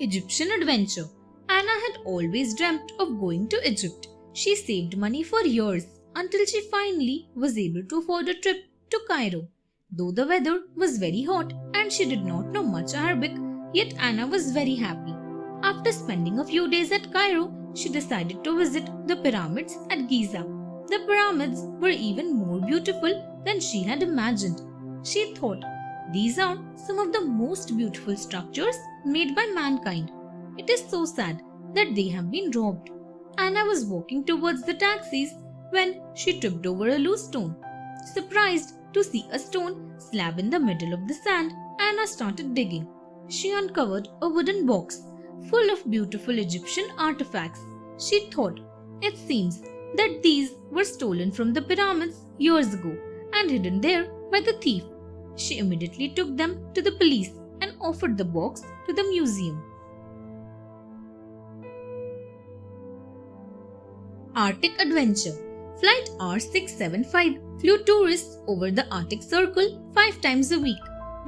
Egyptian adventure. Anna had always dreamt of going to Egypt. She saved money for years until she finally was able to afford a trip to Cairo. Though the weather was very hot and she did not know much Arabic, yet Anna was very happy. After spending a few days at Cairo, she decided to visit the pyramids at Giza. The pyramids were even more beautiful than she had imagined. She thought, these are some of the most beautiful structures made by mankind. It is so sad that they have been robbed. Anna was walking towards the taxis when she tripped over a loose stone. Surprised to see a stone slab in the middle of the sand, Anna started digging. She uncovered a wooden box full of beautiful Egyptian artifacts. She thought, it seems that these were stolen from the pyramids years ago and hidden there by the thief. She immediately took them to the police and offered the box to the museum. Arctic Adventure. Flight R675 flew tourists over the Arctic Circle 5 times a week.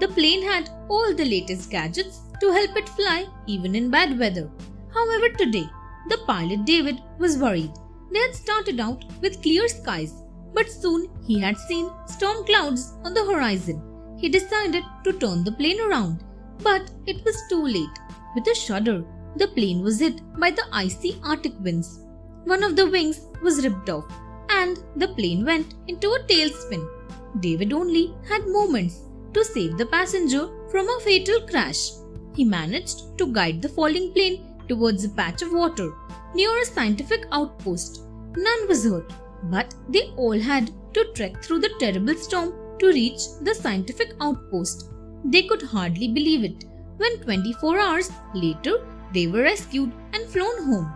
The plane had all the latest gadgets to help it fly even in bad weather. However, today, the pilot David was worried. They had started out with clear skies, but soon he had seen storm clouds on the horizon. He decided to turn the plane around, but it was too late. With a shudder, the plane was hit by the icy Arctic winds. One of the wings was ripped off, and the plane went into a tailspin. David only had moments to save the passenger from a fatal crash. He managed to guide the falling plane towards a patch of water near a scientific outpost. None was hurt, but they all had to trek through the terrible storm to reach the scientific outpost. They could hardly believe it when 24 hours later they were rescued and flown home.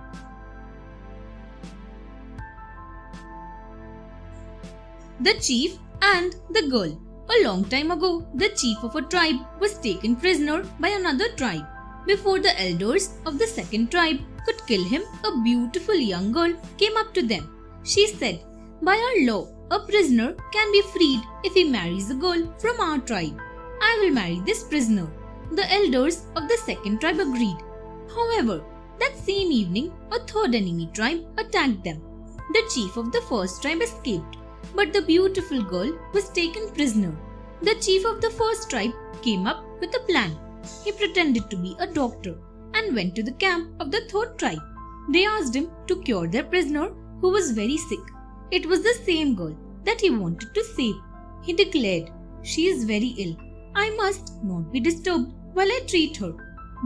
The Chief and the Girl. A long time ago, the chief of a tribe was taken prisoner by another tribe. Before the elders of the second tribe could kill him, a beautiful young girl came up to them. She said, by our law, a prisoner can be freed if he marries a girl from our tribe. I will marry this prisoner. The elders of the second tribe agreed. However, that same evening, a third enemy tribe attacked them. The chief of the first tribe escaped, but the beautiful girl was taken prisoner. The chief of the first tribe came up with a plan. He pretended to be a doctor and went to the camp of the third tribe. They asked him to cure their prisoner who was very sick. It was the same girl that he wanted to save. He declared, she is very ill. I must not be disturbed while I treat her.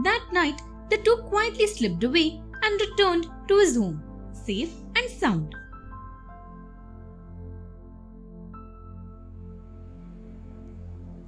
That night, the two quietly slipped away and returned to his home, safe and sound.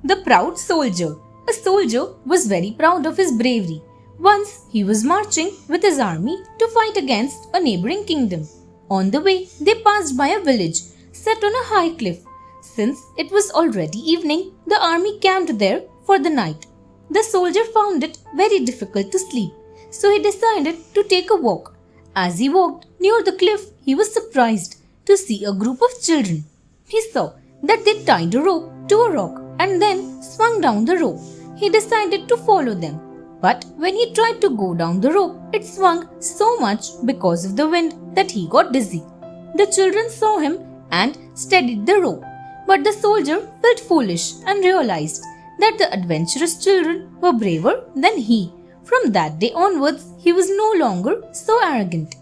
The Proud Soldier. A soldier was very proud of his bravery. Once he was marching with his army to fight against a neighboring kingdom. On the way, they passed by a village set on a high cliff. Since it was already evening, the army camped there for the night. The soldier found it very difficult to sleep, so he decided to take a walk. As he walked near the cliff, he was surprised to see a group of children. He saw that they tied a rope to a rock and then swung down the rope. He decided to follow them. But when he tried to go down the rope, it swung so much because of the wind that he got dizzy. The children saw him and steadied the rope. But the soldier felt foolish and realized that the adventurous children were braver than he. From that day onwards, he was no longer so arrogant.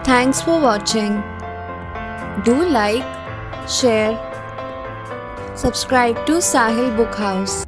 Thanks for watching. Do like, share, subscribe to Sahil Book House.